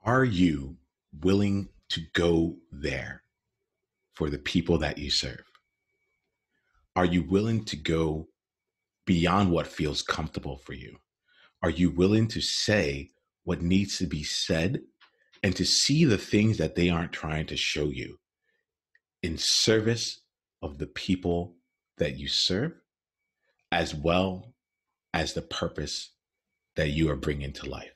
Are you willing to go there for the people that you serve? Are you willing to go beyond what feels comfortable for you? Are you willing to say what needs to be said and to see the things that they aren't trying to show you in service of the people that you serve, as well as the purpose that you are bringing to life?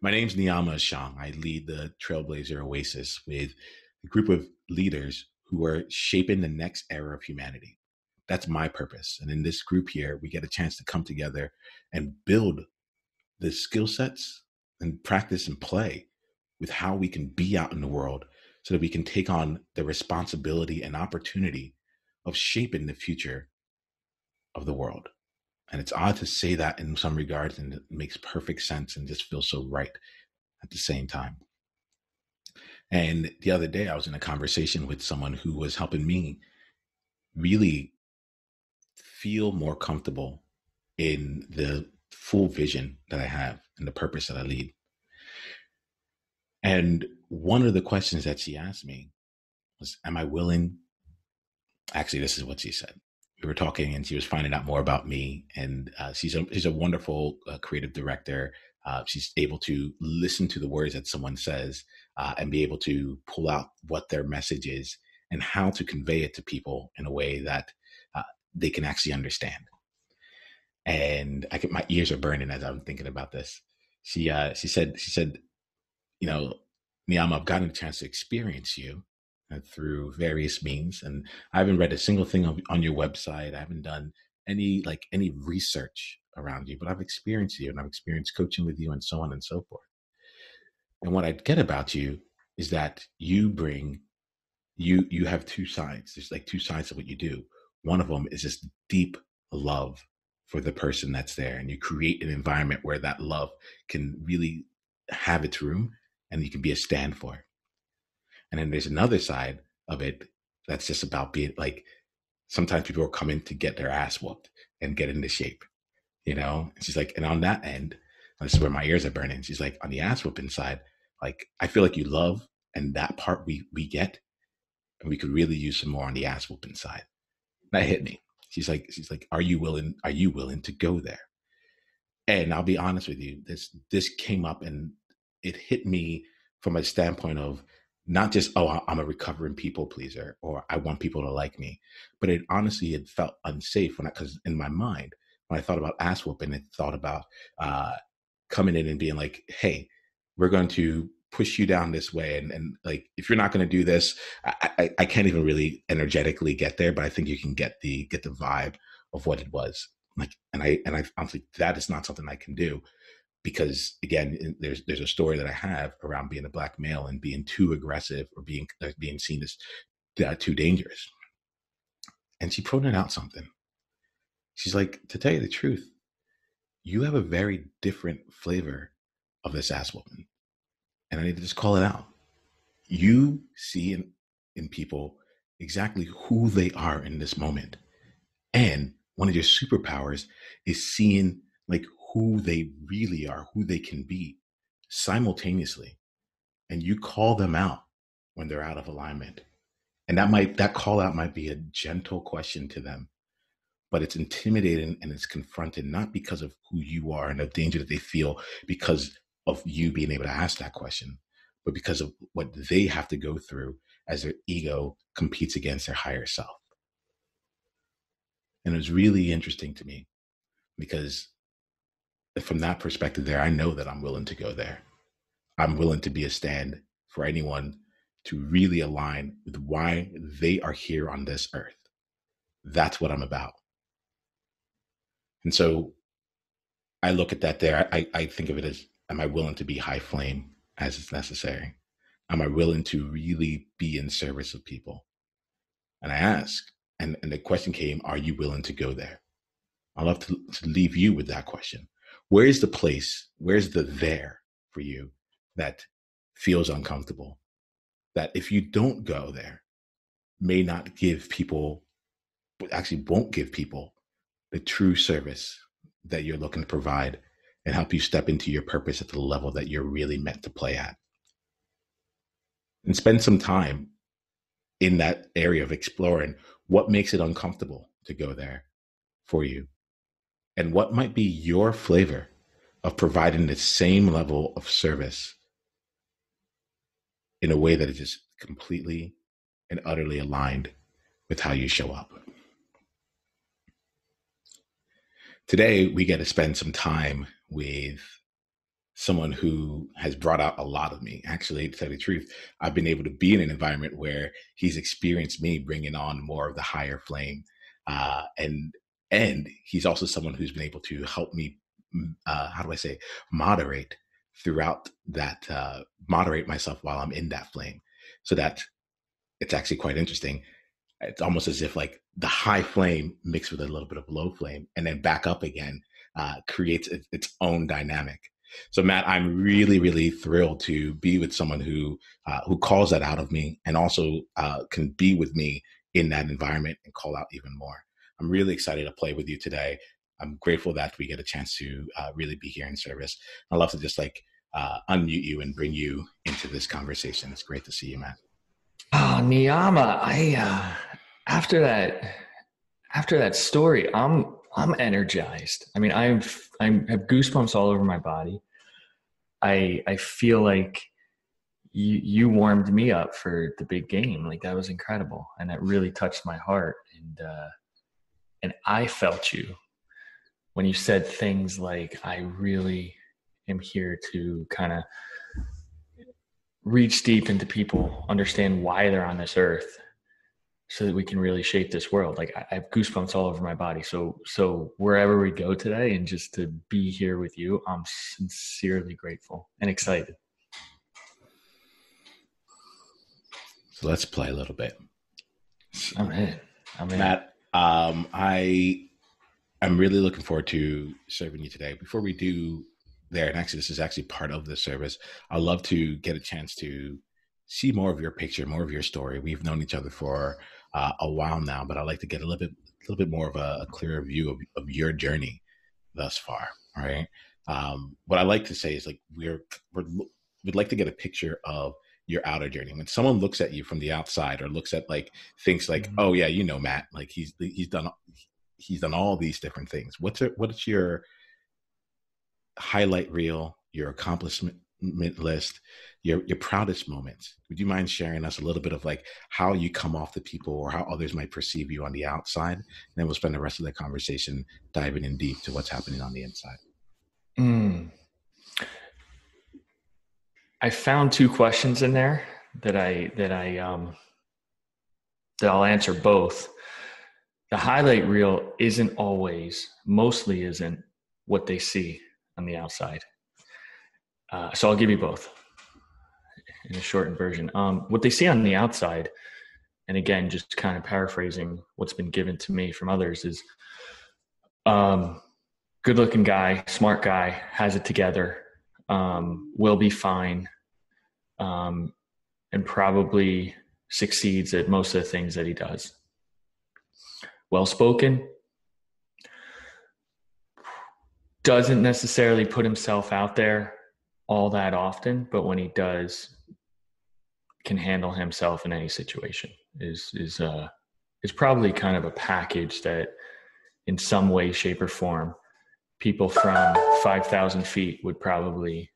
My name's Niiamahashong. I lead the Trailblazer Oasis with a group of leaders who are shaping the next era of humanity. That's my purpose. And in this group here, we get a chance to come together and build the skill sets and practice and play with how we can be out in the world so that we can take on the responsibility and opportunity of shaping the future of the world. And it's odd to say that in some regards, and it makes perfect sense and just feels so right at the same time. And the other day, I was in a conversation with someone who was helping me really feel more comfortable in the full vision that I have and the purpose that I lead. And one of the questions that she asked me was, am I willing? Actually, this is what she said. We were talking and she was finding out more about me. And she's a wonderful creative director. She's able to listen to the words that someone says and be able to pull out what their message is and how to convey it to people in a way that they can actually understand. And my ears are burning as I'm thinking about this. She said, you know, Niiamah, I've gotten a chance to experience you through various means, and I haven't read a single thing on your website. I haven't done any research around you, but I've experienced you and I've experienced coaching with you and so on and so forth. And what I get about you is that you have two sides. There's like two sides of what you do. One of them is this deep love for the person that's there, and you create an environment where that love can really have its room and you can be a stand for it. And then there's another side of it that's just about being like, sometimes people are coming to get their ass whooped and get into shape, And she's like, and on that end, this is where my ears are burning. She's like, on the ass whooping side, like, I feel like you love, and that part we get, and we could really use some more on the ass whooping side. That hit me. She's like, are you willing to go there? And I'll be honest with you, this came up and it hit me from a standpoint of not just, oh, I'm a recovering people pleaser or I want people to like me, but it felt unsafe because in my mind, when I thought about ass whooping, it thought about coming in and being like, hey, we're going to push you down this way. And like, if you're not going to do this, I can't even really energetically get there, but I think you can get the vibe of what it was like. And I'm like, that is not something I can do. Because again, there's a story that I have around being a Black male and being too aggressive or being seen as too dangerous. And she pointed out something. She's like, to tell you the truth, you have a very different flavor of this ass whooping. And I need to just call it out. You see in people exactly who they are in this moment. And one of your superpowers is seeing like who they really are, who they can be simultaneously. And you call them out when they're out of alignment. And that call out might be a gentle question to them, but it's intimidating and it's confronted, not because of who you are and the danger that they feel because of you being able to ask that question, but because of what they have to go through as their ego competes against their higher self. And it was really interesting to me because from that perspective there, I know that I'm willing to go there. I'm willing to be a stand for anyone to really align with why they are here on this earth. That's what I'm about. And so I look at that there. I think of it as, am I willing to be high flame as it's necessary? Am I willing to really be in service of people? And I ask, and the question came, are you willing to go there? I'd love to leave you with that question. Where's the place? Where's the there for you that feels uncomfortable? That if you don't go there, may not give people, but actually won't give people the true service that you're looking to provide and help you step into your purpose at the level that you're really meant to play at. And spend some time in that area of exploring what makes it uncomfortable to go there for you, and what might be your flavor of providing the same level of service in a way that is just completely and utterly aligned with how you show up. Today, we get to spend some time with someone who has brought out a lot of me. Actually, to tell you the truth, I've been able to be in an environment where he's experienced me bringing on more of the higher flame. And he's also someone who's been able to help me, moderate throughout that, moderate myself while I'm in that flame, so that it's actually quite interesting. It's almost as if like the high flame mixed with a little bit of low flame and then back up again creates its own dynamic. So Matt, I'm really, really thrilled to be with someone who calls that out of me, and also can be with me in that environment and call out even more. I'm really excited to play with you today. I'm grateful that we get a chance to really be here in service. I'd love to just unmute you and bring you into this conversation. It's great to see you, Matt. Oh, Niiamah, after that story, I'm energized. I mean, I have goosebumps all over my body. I feel like you warmed me up for the big game. Like, that was incredible, and that really touched my heart. And I felt you when you said things like, I really am here to kind of reach deep into people, understand why they're on this earth, so that we can really shape this world. Like, I have goosebumps all over my body. So wherever we go today, and just to be here with you, I'm sincerely grateful and excited. So let's play a little bit. I'm in. Matt, I'm really looking forward to serving you today. Before we do there, and actually this is actually part of the service, I'd love to get a chance to see more of your picture, more of your story. We've known each other for a while now, but I'd like to get a little bit more of a clearer view of your journey thus far. All right. What I like to say is, like, we'd like to get a picture of your outer journey. When someone looks at you from the outside, or looks at thinks oh yeah, Matt, like he's done all these different things. What is your highlight reel, your accomplishment list, your proudest moments? Would you mind sharing us a little bit of how you come off to people, or how others might perceive you on the outside? And then we'll spend the rest of the conversation diving in deep to what's happening on the inside. I found two questions in there that I'll answer both. The highlight reel mostly isn't what they see on the outside. So I'll give you both in a shortened version. What they see on the outside, and again, just kind of paraphrasing what's been given to me from others, is good looking guy, smart guy, has it together, will be fine, and probably succeeds at most of the things that he does. Well-spoken, doesn't necessarily put himself out there all that often, but when he does, can handle himself in any situation. Is probably kind of a package that, in some way, shape, or form, people from 5,000 feet would probably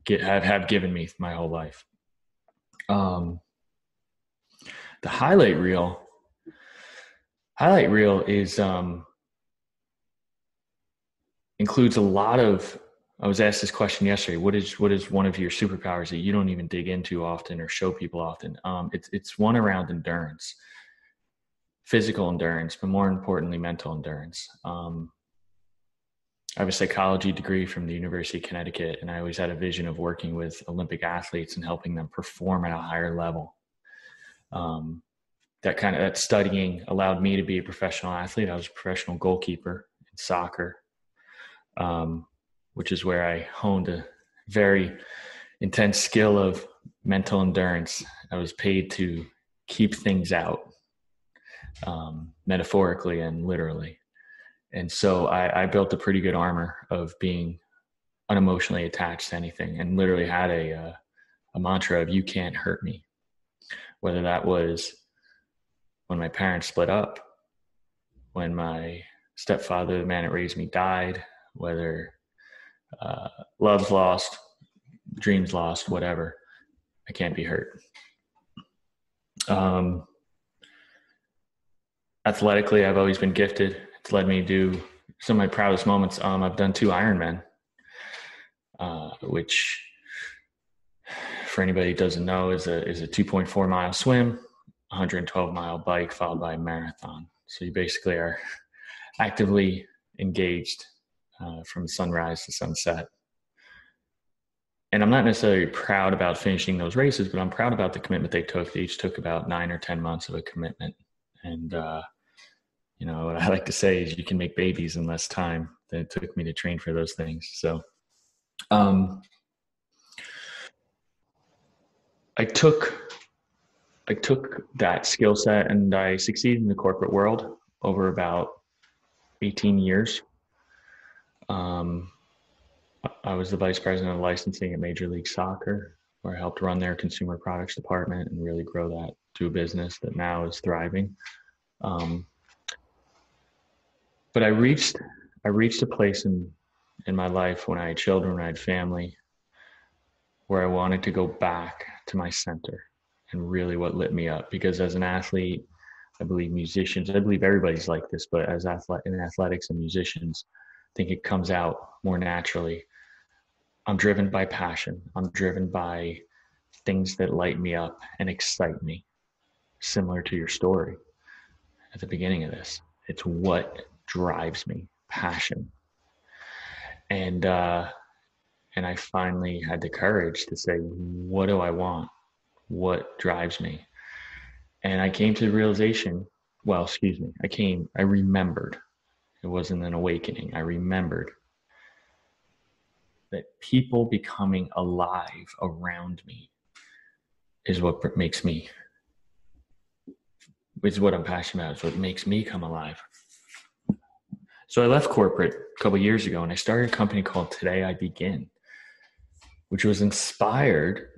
have given me my whole life. The highlight reel is includes a lot of. I was asked this question yesterday. What is one of your superpowers that you don't even dig into often or show people often? It's one around endurance, physical endurance, but more importantly, mental endurance. I have a psychology degree from the University of Connecticut, and I always had a vision of working with Olympic athletes and helping them perform at a higher level. That studying allowed me to be a professional athlete. I was a professional goalkeeper in soccer, which is where I honed a very intense skill of mental endurance. I was paid to keep things out, metaphorically and literally. And so I built a pretty good armor of being unemotionally attached to anything, and literally had a mantra of "you can't hurt me." Whether that was when my parents split up, when my stepfather, the man that raised me, died, whether love's lost, dreams lost, whatever, I can't be hurt. Athletically, I've always been gifted. It's led me to do some of my proudest moments. I've done 2 Ironmen, which for anybody who doesn't know is a 2.4 mile swim, 112 mile bike, followed by a marathon. So you basically are actively engaged from sunrise to sunset. And I'm not necessarily proud about finishing those races, but I'm proud about the commitment they took. They each took about 9 or 10 months of a commitment. And, what I like to say is you can make babies in less time than it took me to train for those things. So I took that skill set and I succeeded in the corporate world over about 18 years. I was the vice president of licensing at Major League Soccer, where I helped run their consumer products department and really grow that to a business that now is thriving. But I reached a place in my life when I had children, when I had family, where I wanted to go back to my center and really what lit me up. Because as an athlete, I believe musicians, I believe everybody's like this, but as in athletics and musicians, I think it comes out more naturally. I'm driven by passion. I'm driven by things that light me up and excite me, similar to your story at the beginning of this. It's what drives me, passion. And I finally had the courage to say, what do I want? What drives me? And I came to the realization, I remembered. It wasn't an awakening. I remembered that people becoming alive around me is what makes me, is what I'm passionate about. It's what makes me come alive. So I left corporate a couple of years ago and I started a company called Today I Begin, which was inspired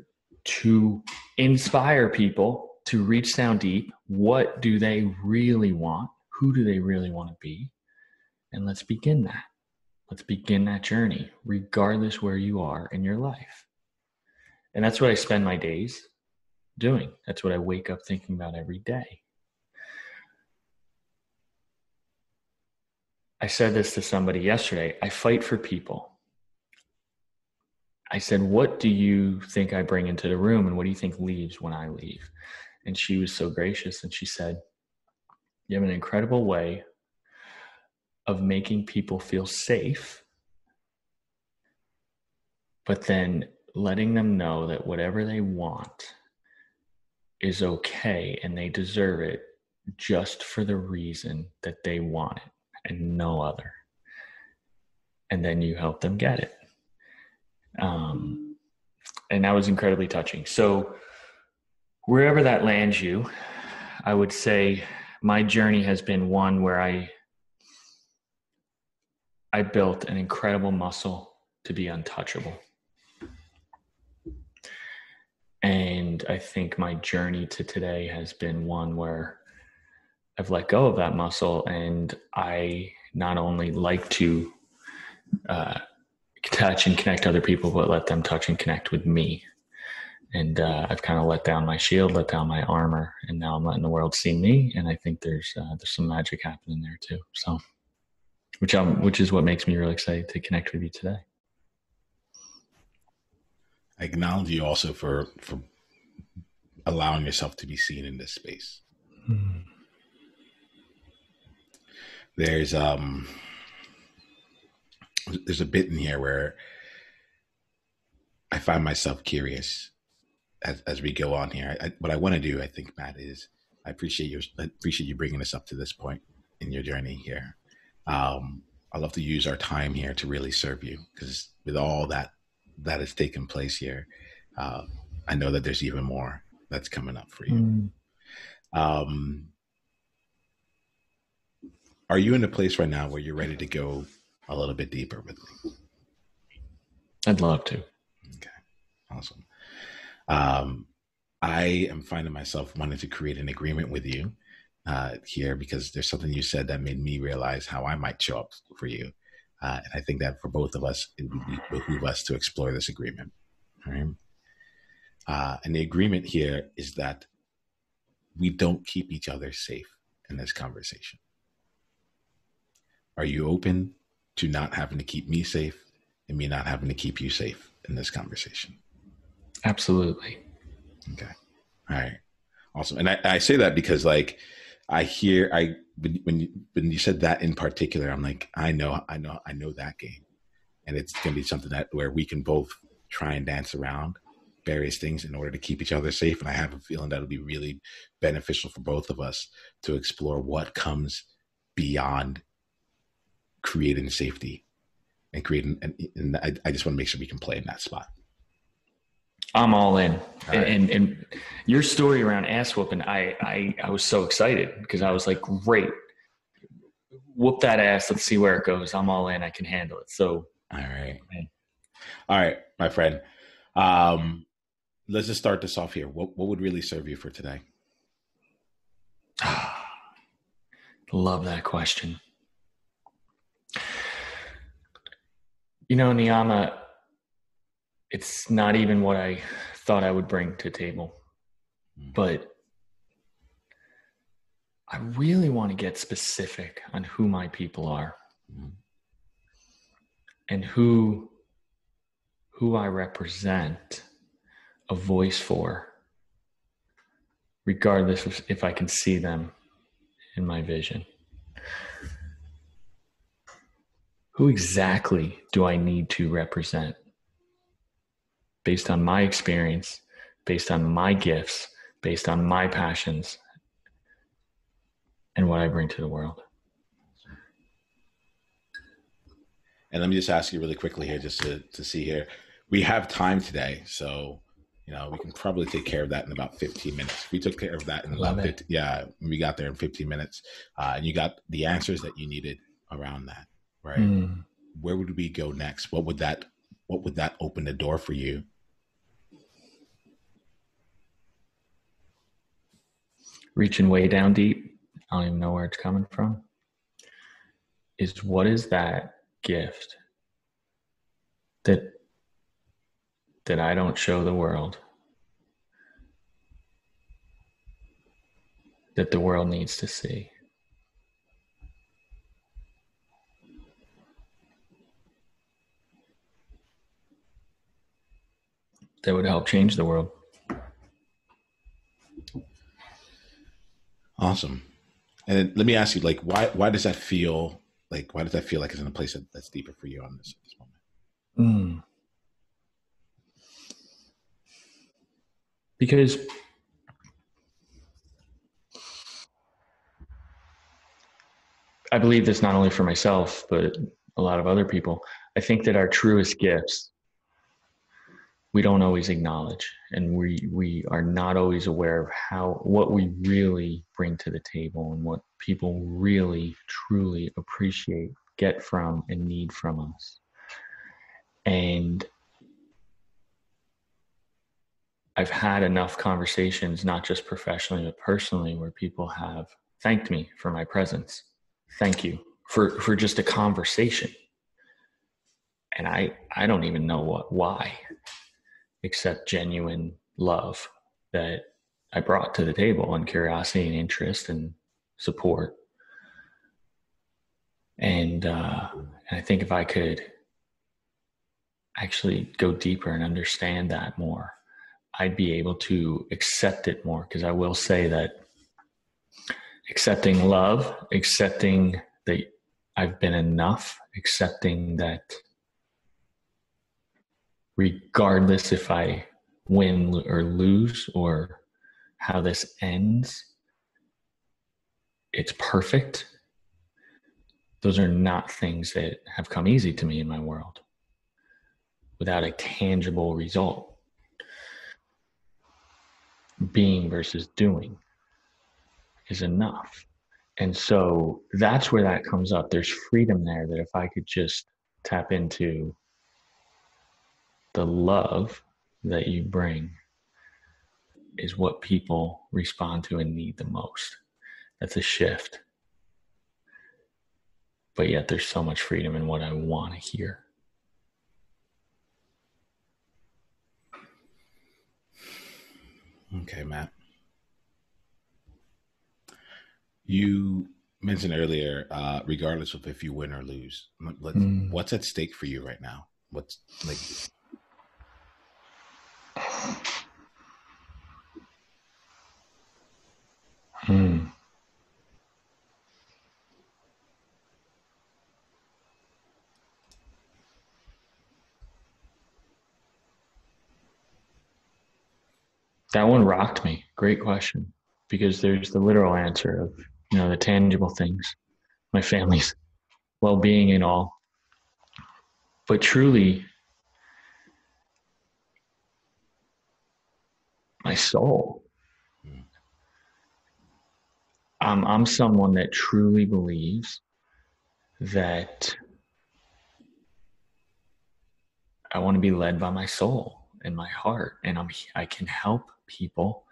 to inspire people to reach down deep. What do they really want? Who do they really want to be? And let's begin that. Let's begin that journey, regardless where you are in your life. And that's what I spend my days doing. That's what I wake up thinking about every day. I said this to somebody yesterday. I fight for people. I said, what do you think I bring into the room? And what do you think leaves when I leave? And she was so gracious. And she said, you have an incredible way of making people feel safe, but then letting them know that whatever they want is okay and they deserve it just for the reason that they want it and no other. And then you help them get it. And that was incredibly touching. So wherever that lands you, I would say my journey has been one where I built an incredible muscle to be untouchable. And I think my journey to today has been one where I've let go of that muscle, and I not only like to touch and connect other people, but let them touch and connect with me. And I've kind of let down my shield, let down my armor, and now I'm letting the world see me. And I think there's some magic happening there too. So, which is what makes me really excited to connect with you today. I acknowledge you also for allowing yourself to be seen in this space. There's a bit in here where I find myself curious as we go on here. What I want to do, I think, Matt, is I appreciate you bringing us up to this point in your journey here. I love to use our time here to really serve you, because with all that has taken place here, I know that there's even more that's coming up for you. Are you in a place right now where you're ready to go a little bit deeper with me? I'd love to. Okay, awesome. I am finding myself wanting to create an agreement with you here because there's something you said that made me realize how I might show up for you. And I think that for both of us, it would behoove us to explore this agreement. Right? And the agreement here is that we don't keep each other safe in this conversation. Are you open to not having to keep me safe and me not having to keep you safe in this conversation? Absolutely. Okay. All right. Awesome. And I say that because like when you said that in particular, I'm like, I know that game. And it's going to be something where we can both try and dance around various things in order to keep each other safe. And I have a feeling that'll be really beneficial for both of us to explore what comes beyond creating safety and creating. And I just want to make sure we can play in that spot. I'm all in. Right. And your story around ass whooping, I was so excited because I was like, great, whoop that ass. Let's see where it goes. I'm all in. I can handle it. So, all right. Man. All right, my friend. Let's just start this off here. What would really serve you for today? Love that question. You know, Niiamah, it's not even what I thought I would bring to the table, but I really want to get specific on who my people are and who I represent a voice for, regardless of if I can see them in my vision. Who exactly do I need to represent based on my experience, based on my gifts, based on my passions, and what I bring to the world? And let me just ask you really quickly here, just to see here. We have time today, so we can probably take care of that in about 15 minutes. We took care of that in about 15, we got there in 15 minutes, and you got the answers that you needed around that, right? Where would we go next? What would that open the door for you? Reaching way down deep, I don't even know where it's coming from, is what is that gift that I don't show the world, that the world needs to see? That would help change the world. Awesome. And let me ask you, like, why does that feel like it's in a place that's deeper for you on this moment? Because I believe this not only for myself, but a lot of other people. I think that our truest gifts, we don't always acknowledge, and we are not always aware of what we really bring to the table and what people really, truly appreciate, get from, and need from us. And I've had enough conversations, not just professionally, but personally, where people have thanked me for my presence. Thank you for just a conversation. And I don't even know why, except genuine love that I brought to the table, and curiosity and interest and support. And I think if I could actually go deeper and understand that more, I'd be able to accept it more. Because I will say that accepting love, accepting that I've been enough, accepting that regardless if I win or lose or how this ends, it's perfect. Those are not things that have come easy to me in my world without a tangible result. Being versus doing is enough. And so that's where that comes up. There's freedom there that if I could just tap into the love that you bring is what people respond to and need the most. That's a shift. But yet there's so much freedom in what I want to hear. Okay, Matt. You mentioned earlier, regardless of if you win or lose, what's at stake for you right now? What's like? That one rocked me. Great question. Because there's the literal answer of, the tangible things, my family's well-being and all. But truly, my soul. I'm someone that truly believes that I want to be led by my soul and my heart, and I can help people.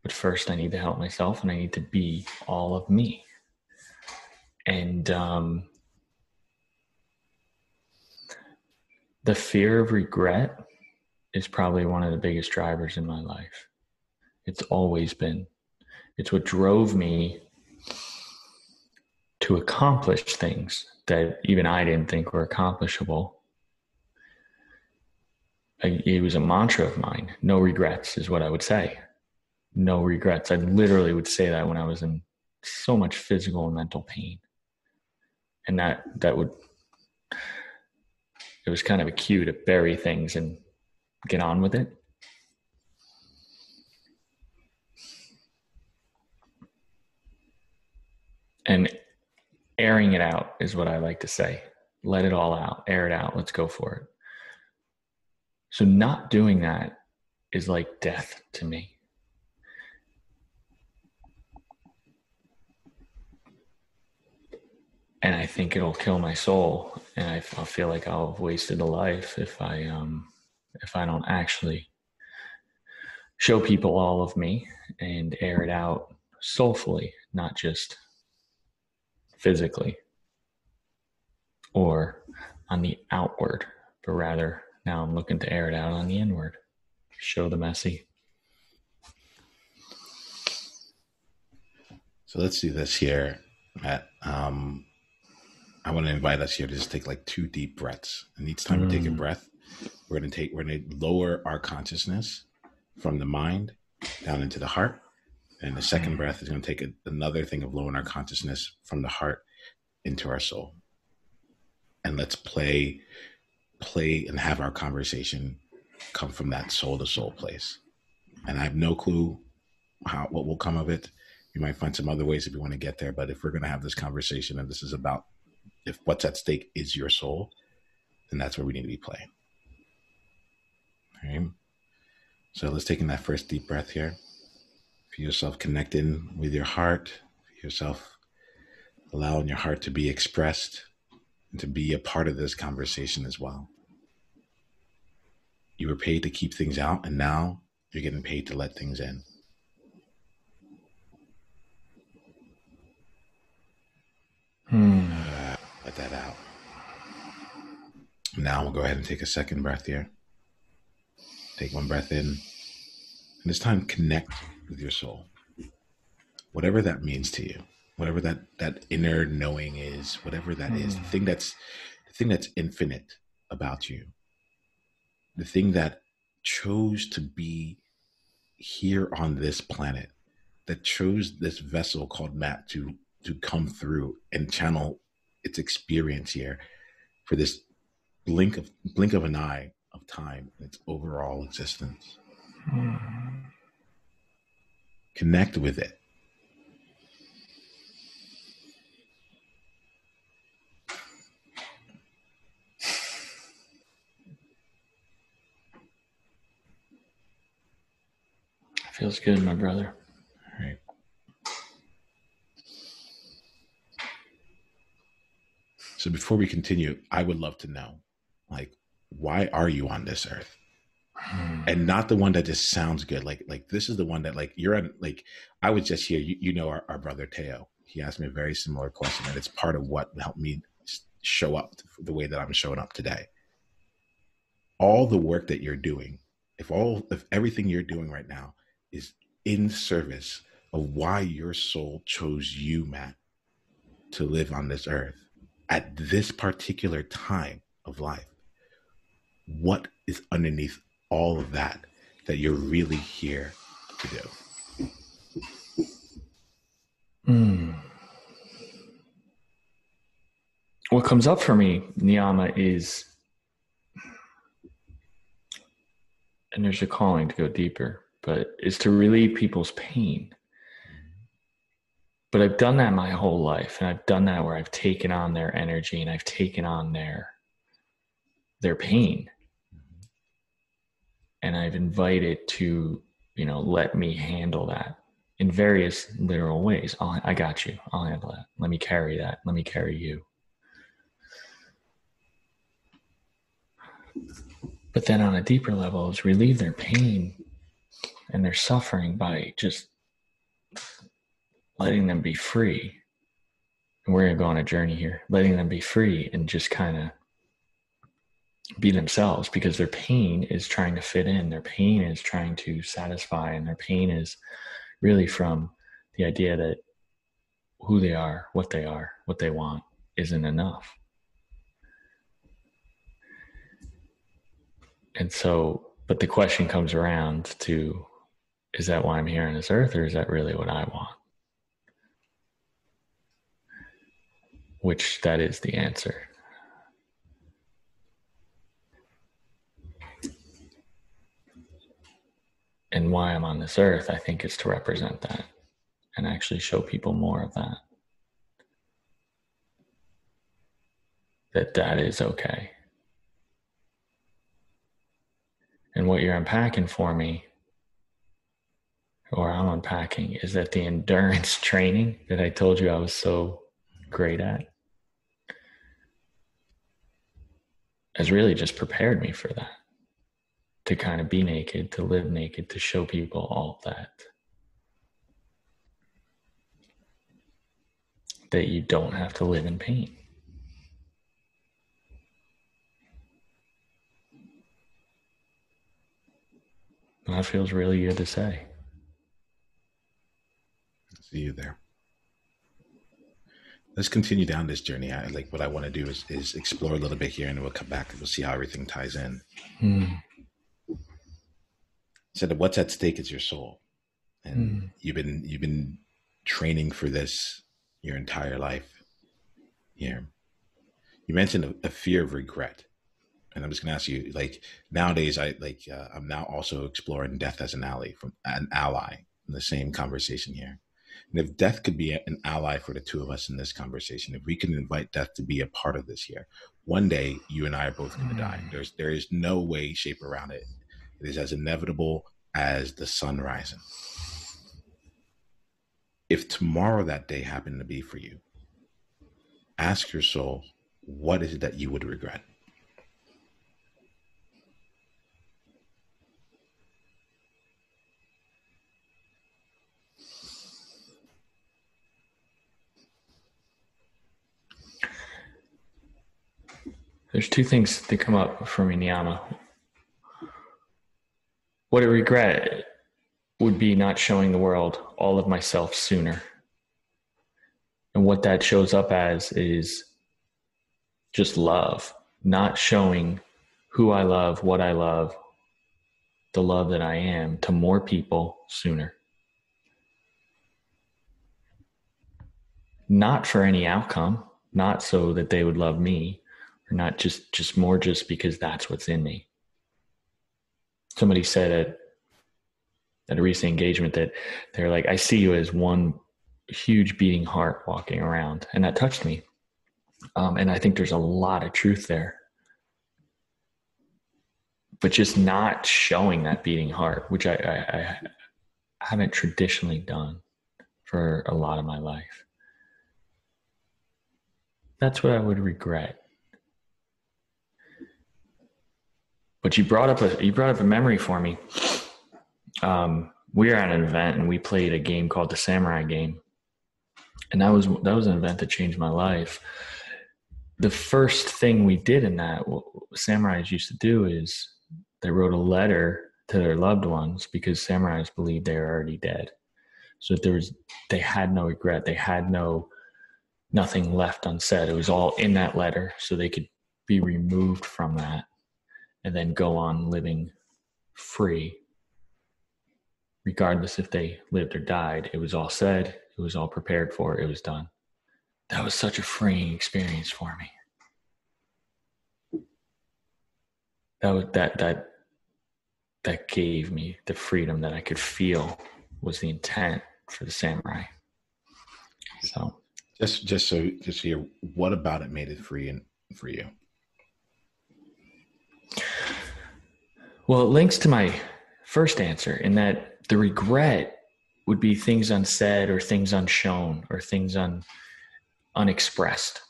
But first, I need to help myself, and I need to be all of me. And the fear of regret is probably one of the biggest drivers in my life. It's always been. It's what drove me to accomplish things that even I didn't think were accomplishable. It was a mantra of mine. No regrets is what I would say. No regrets. I literally would say that when I was in so much physical and mental pain. And it was kind of a cue to bury things and get on with it. And airing it out is what I like to say. Let it all out, air it out. Let's go for it. So not doing that is like death to me. And I think it'll kill my soul. And I'll feel like I'll have wasted a life if I don't actually show people all of me and air it out soulfully, not just physically or on the outward, but rather now I'm looking to air it out on the inward. Show the messy. So let's do this here, Matt. I want to invite us here to just take like 2 deep breaths. And each time we take a breath, we're going to lower our consciousness from the mind down into the heart. And the second breath is going to take another thing of lowering our consciousness from the heart into our soul. And let's play and have our conversation come from that soul to soul place. And I have no clue what will come of it. You might find some other ways if you want to get there. But if we're going to have this conversation and this is about if what's at stake is your soul, then that's where we need to be playing. All right. So let's take in that first deep breath here. Feel yourself connecting with your heart. Feel yourself allowing your heart to be expressed and to be a part of this conversation as well. You were paid to keep things out, and now you're getting paid to let things in. Let that out. Now we'll go ahead and take a second breath here. Take one breath in. And this time connect with your soul. Whatever that means to you. Whatever that inner knowing is, whatever that is, the thing that's infinite about you. The thing that chose to be here on this planet, that chose this vessel called Matt to come through and channel its experience here for this blink of an eye of time in its overall existence. Connect with it. Feels good, my brother. All right. So before we continue, I would love to know, like, why are you on this earth? And not the one that just sounds good. Like this is the one that like you're on. Like I was just here. You know our brother Teo. He asked me a very similar question, and it's part of what helped me show up the way that I'm showing up today. All the work that you're doing, if everything you're doing right now is in service of why your soul chose you, Matt, to live on this earth at this particular time of life, what is underneath all of that you're really here to do? What comes up for me, Niiamah, is, and there's a calling to go deeper, but is to relieve people's pain. But I've done that my whole life, and I've done that where I've taken on their energy and I've taken on their pain. And I've invited to, let me handle that in various literal ways. I got you. I'll handle that. Let me carry that. Let me carry you. But then on a deeper level is relieve their pain and their suffering by just letting them be free. And we're going to go on a journey here, letting them be free and just kind of be themselves, because their pain is trying to fit in. Their pain is trying to satisfy, and their pain is really from the idea that who they are, what they want isn't enough. And so, but the question comes around to, is that why I'm here on this earth, or is that really what I want? Which that is the answer. And why I'm on this earth, I think, is to represent that and actually show people more of that. That is okay. And what you're unpacking for me, or I'm unpacking, is that the endurance training that I told you I was so great at has really just prepared me for that. To kind of be naked, to live naked, to show people all that. That you don't have to live in pain. And that feels really good to say. See you there. Let's continue down this journey. What I want to do is explore a little bit here, and we'll come back and we'll see how everything ties in. So what's at stake is your soul, and you've been training for this your entire life. Here, you mentioned a fear of regret, and I'm just gonna ask you, nowadays, I'm now also exploring death as an ally in the same conversation here. And if death could be an ally for the two of us in this conversation, if we can invite death to be a part of this here, one day you and I are both going to die. There is no way, shape around it. It is as inevitable as the sun rising. If tomorrow that day happened to be for you, ask your soul, what is it that you would regret? There's two things that come up for me, Niiamah. What I regret would be not showing the world all of myself sooner. And what that shows up as is just love, not showing who I love, what I love, the love that I am to more people sooner. Not for any outcome, not so that they would love me, or not just more just because that's what's in me. Somebody said at a recent engagement that they're like, I see you as one huge beating heart walking around. And that touched me. And I think there's a lot of truth there. But just not showing that beating heart, which I haven't traditionally done for a lot of my life. That's what I would regret. But you brought up a memory for me. We were at an event and we played a game called the Samurai Game, and that was an event that changed my life. The first thing we did in that, what samurais used to do, is they wrote a letter to their loved ones, because samurais believed they were already dead. So they had no regret. They had nothing left unsaid. It was all in that letter, so they could be removed from that and then go on living free, regardless if they lived or died. It was all said. It was all prepared for. It was done. That was such a freeing experience for me. That gave me the freedom that I could feel was the intent for the samurai. So just here, what about it made it free for you? Well, it links to my first answer, in that the regret would be things unsaid or things unshown or things unexpressed.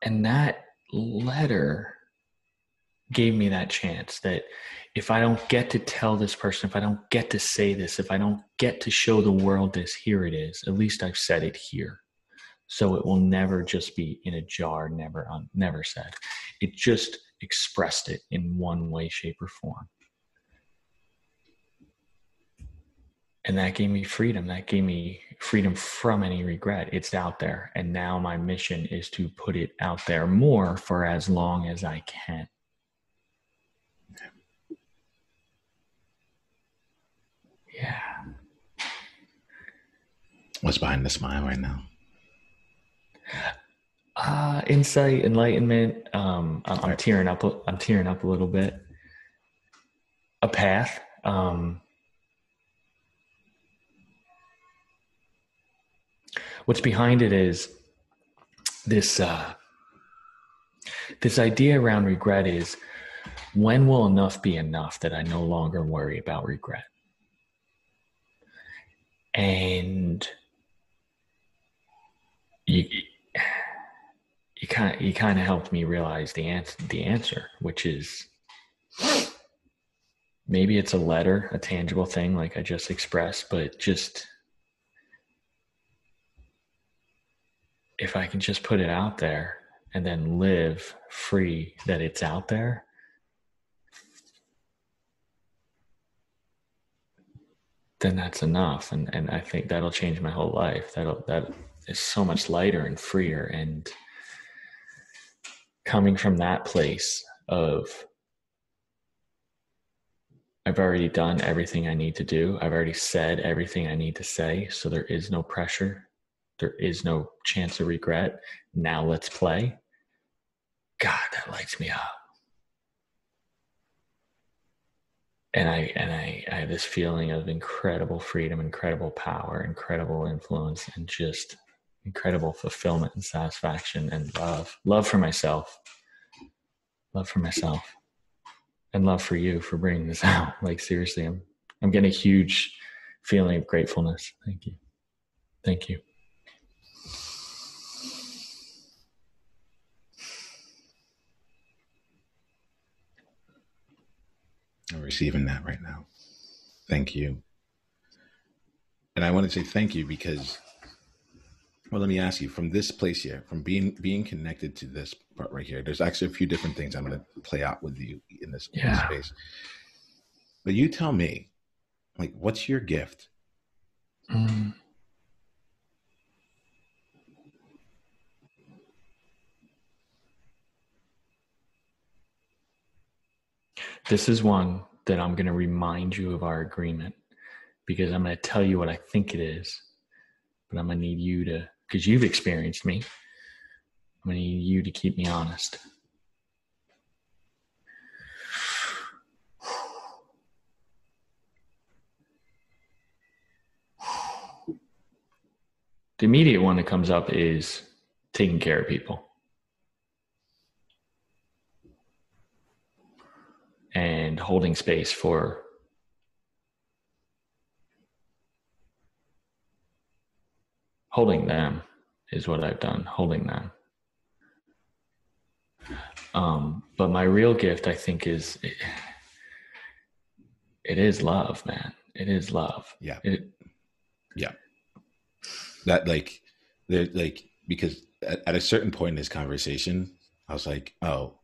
And that letter gave me that chance, that if I don't get to tell this person, if I don't get to say this, if I don't get to show the world this, here it is. At least I've said it here. So it will never just be in a jar, never said. It just expressed it in one way, shape, or form. And that gave me freedom. That gave me freedom from any regret. It's out there. And now my mission is to put it out there more for as long as I can. Yeah. What's behind the smile right now? Insight, enlightenment. I'm tearing up. I'm tearing up a little bit. A path. What's behind it is this idea around regret is, when will enough be enough that I no longer worry about regret? And you kind of helped me realize the answer, which is maybe it's a letter, a tangible thing like I just expressed, but just if I can just put it out there and then live free that it's out there, then that's enough. And I think that'll change my whole life. That is so much lighter and freer. And coming from that place of, I've already done everything I need to do. I've already said everything I need to say. So there is no pressure. There is no chance of regret. Now let's play. God, that lights me up. And I have this feeling of incredible freedom, incredible power, incredible influence, and just incredible fulfillment and satisfaction and love for myself, and love for you for bringing this out. Like, seriously, I'm getting a huge feeling of gratefulness. Thank you. Thank you. I'm receiving that right now. Thank you. And I want to say thank you because, well, let me ask you, from this place here, from being connected to this part right here, there's actually a few different things I'm going to play out with you in this space. But you tell me, like, what's your gift? This is one that I'm going to remind you of our agreement, because I'm going to tell you what I think it is, but I'm going to need you to, because you've experienced me, I'm going to need you to keep me honest. The immediate one that comes up is taking care of people. And holding space for holding them is what I've done, holding them. But my real gift, I think, is it is love, man. It is love. Yeah. Yeah. That because at a certain point in this conversation, I was like, oh,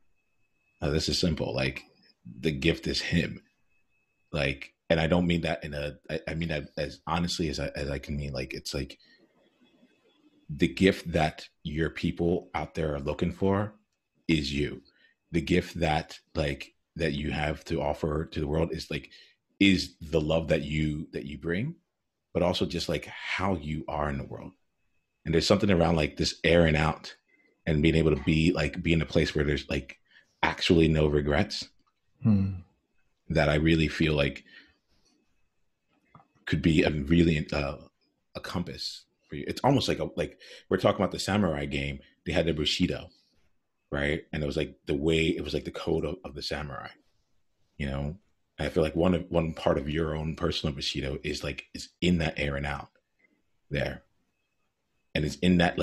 this is simple. Like the gift is him. Like, and I don't mean that I mean that as honestly as I can mean. Like, it's like the gift that your people out there are looking for is you. The gift that you have to offer to the world is the love that you bring, but also just like how you are in the world. And there's something around like this airing out and being able to be in a place where there's like actually no regrets that I really feel like could be a really a compass for you. It's almost like we're talking about the samurai game. They had the Bushido, right? And it was like it was like the code of the samurai, you know. And I feel like one part of your own personal Bushido is in that airing out there, and it's in that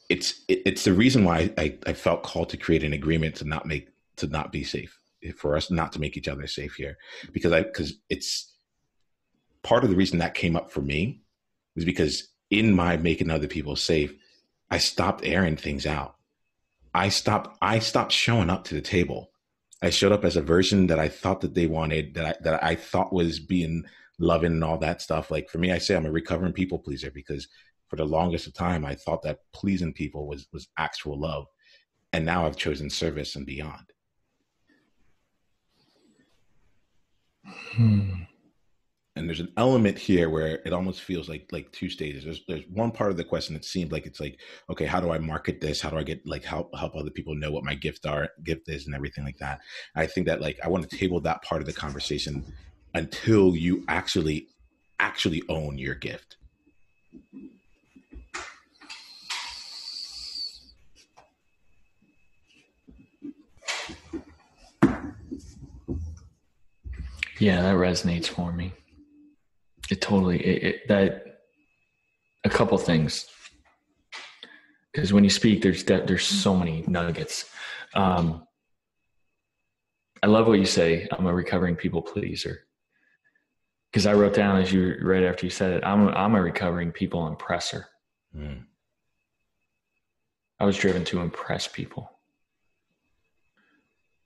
it's the reason why I felt called to create an agreement to not be safe, for us not to make each other safe here, because it's part of the reason that came up for me was because in my making other people safe, I stopped airing things out. I stopped showing up to the table. I showed up as a version that I thought that they wanted, that I thought was being loving and all that stuff. Like for me, I say I'm a recovering people pleaser because for the longest of time, I thought that pleasing people was actual love. And now I've chosen service and beyond. And there's an element here where it almost feels like two stages. There's one part of the question that seemed like it's like, okay, how do I market this? How do I get help other people know what my gift is and everything like that? I think that I want to table that part of the conversation until you actually own your gift. Yeah, that resonates for me. It totally, that a couple things, because when you speak, there's so many nuggets. I love what you say. I'm a recovering people pleaser, because I wrote down right after you said it, I'm a recovering people impresser. I was driven to impress people,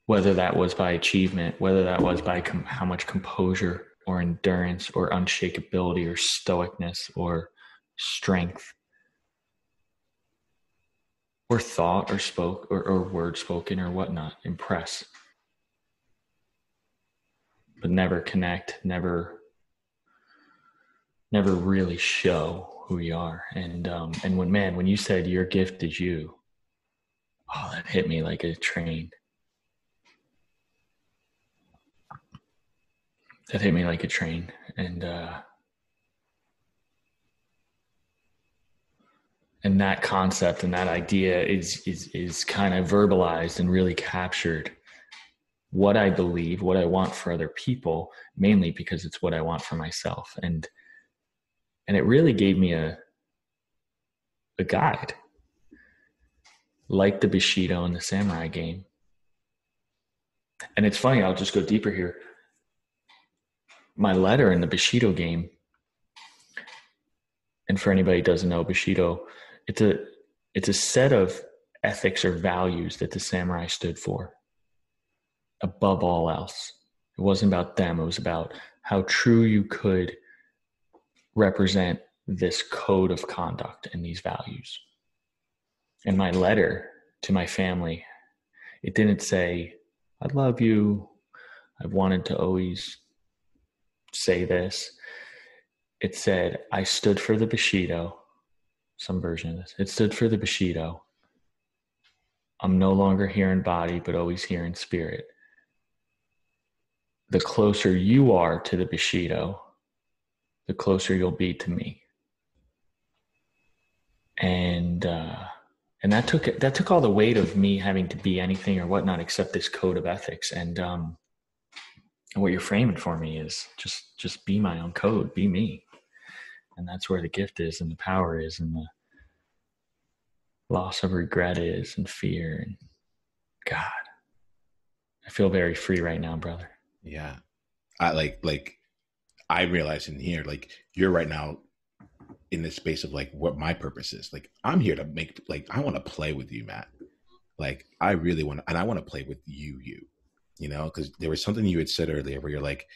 whether that was by achievement, whether that was by how much composure or endurance or unshakability or stoicness or strength or thought or spoke or word spoken or whatnot. Impress, but never connect, never really show who you are. And when you said your gift is you, oh, that hit me like a train. That hit me like a train. And that concept and that idea is kind of verbalized and really captured what I believe, what I want for other people, mainly because it's what I want for myself. And it really gave me a guide, like the Bushido and the samurai game. And it's funny, I'll just go deeper here. My letter in the Bushido game, and for anybody who doesn't know Bushido, it's a set of ethics or values that the samurai stood for above all else. It wasn't about them. It was about how true you could represent this code of conduct and these values. And my letter to my family, it didn't say, I love you. I've wanted to always say this. It said, I stood for the Bushido, some version of this. It stood for the Bushido. I'm no longer here in body, but always here in spirit. The closer you are to the Bushido, the closer you'll be to me. And that took all the weight of me having to be anything or whatnot except this code of ethics. And what you're framing for me is just be my own code, be me. And that's where the gift is and the power is and the loss of regret is and fear and God, I feel very free right now, brother. Yeah. I realize in here, like you're right now in this space of like what my purpose is. Like I'm here to make, like, I want to play with you, Matt. Like I really want to, and I want to play with you know, because there was something you had said earlier where you're like,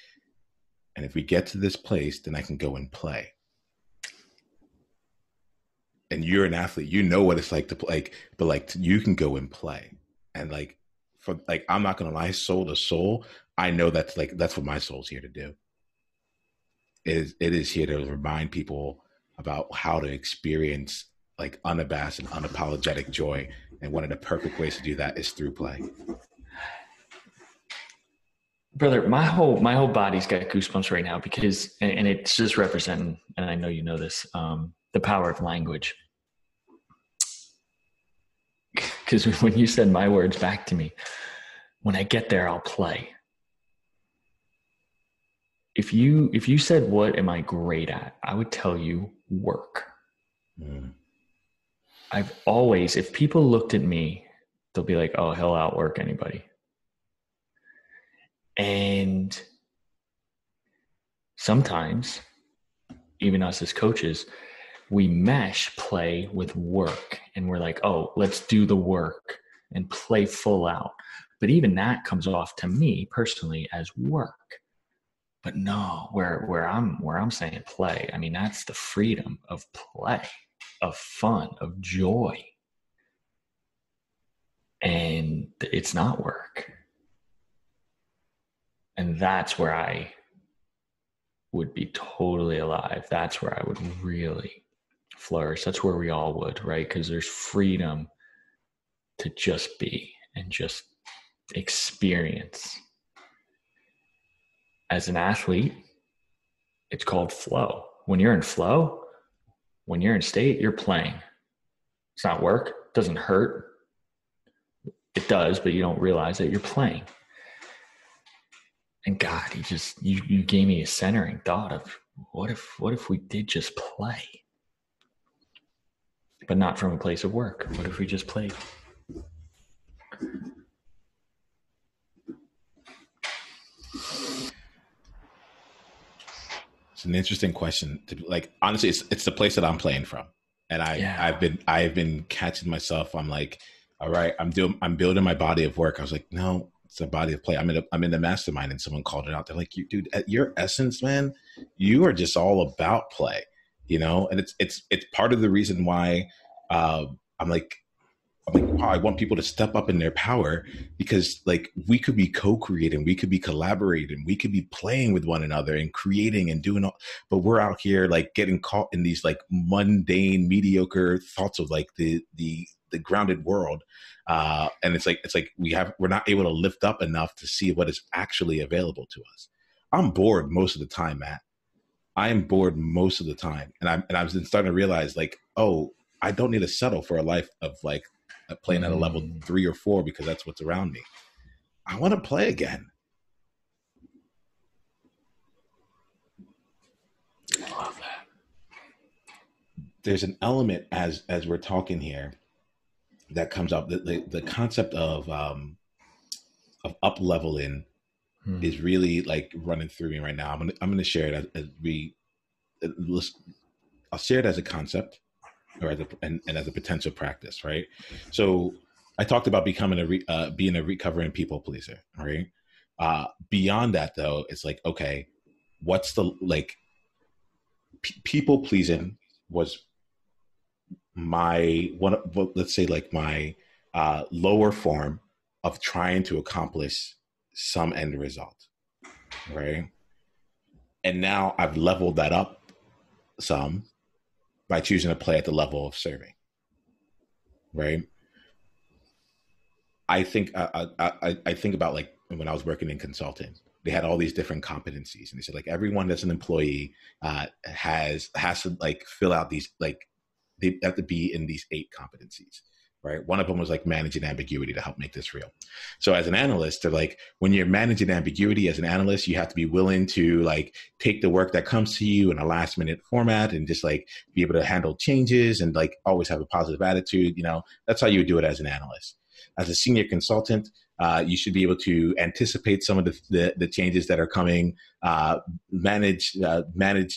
and if we get to this place, then I can go and play. And you're an athlete, you know what it's like to play, but like you can go and play. And like, for like, I'm not going to lie, soul to soul, I know that's like, that's what my soul's here to do. It is here to remind people about how to experience like unabashed and unapologetic joy. And one of the perfect ways to do that is through play. Brother, my whole body's got goosebumps right now because, and it's just representing, and I know you know this, the power of language. Because when you said my words back to me, when I get there, I'll play. If you said, what am I great at? I would tell you work. Mm. I've always, if people looked at me, they'll be like, oh, he'll outwork anybody. And sometimes, even us as coaches, we mesh play with work. And we're like, oh, let's do the work and play full out. But even that comes off to me personally as work. But no, where I'm saying play, I mean, that's the freedom of play, of fun, of joy. And it's not work. And that's where I would be totally alive. That's where I would really flourish. That's where we all would, right? Because there's freedom to just be and just experience. As an athlete, it's called flow. When you're in flow, when you're in state, you're playing. It's not work. It doesn't hurt. It does, but you don't realize that you're playing. And God, you gave me a centering thought of what if we did just play, but not from a place of work? What if we just played? It's an interesting question. Like, honestly, it's the place that I'm playing from, and I've been catching myself. I'm like, all right, I'm building my body of work. I was like, no, it's a body of play. I'm in the mastermind, and someone called it out. They're like, you, dude, at your essence, man, you are just all about play, you know. And it's part of the reason why I'm like, wow, I want people to step up in their power, because like we could be co-creating, we could be collaborating, we could be playing with one another and creating and doing all, but we're out here like getting caught in these like mundane, mediocre thoughts of like the grounded world. And it's like we're not able to lift up enough to see what is actually available to us. I'm bored most of the time, Matt. I am bored most of the time. And I've been starting to realize like, oh, I don't need to settle for a life of like playing at a level 3 or 4 because that's what's around me. I want to play again. I love that. There's an element as we're talking here that comes up. The concept of up leveling is really like running through me right now. I'm gonna share it I'll share it as a concept, or as a potential practice, right? So I talked about becoming being a recovering people pleaser, right? Beyond that, though, it's like, okay, what's the like? People pleasing was my one. Let's say like my lower form of trying to accomplish some end result, right? And now I've leveled that up some by choosing to play at the level of serving, right? I think I think about like when I was working in consulting, they had all these different competencies, and they said like everyone that's an employee has to like fill out these, like they have to be in these 8 competencies, right? One of them was like managing ambiguity, to help make this real. So as an analyst, they're like, when you're managing ambiguity as an analyst, you have to be willing to like take the work that comes to you in a last minute format and just like be able to handle changes and like always have a positive attitude. You know, that's how you would do it as an analyst. as a senior consultant, you should be able to anticipate some of the changes that are coming, manage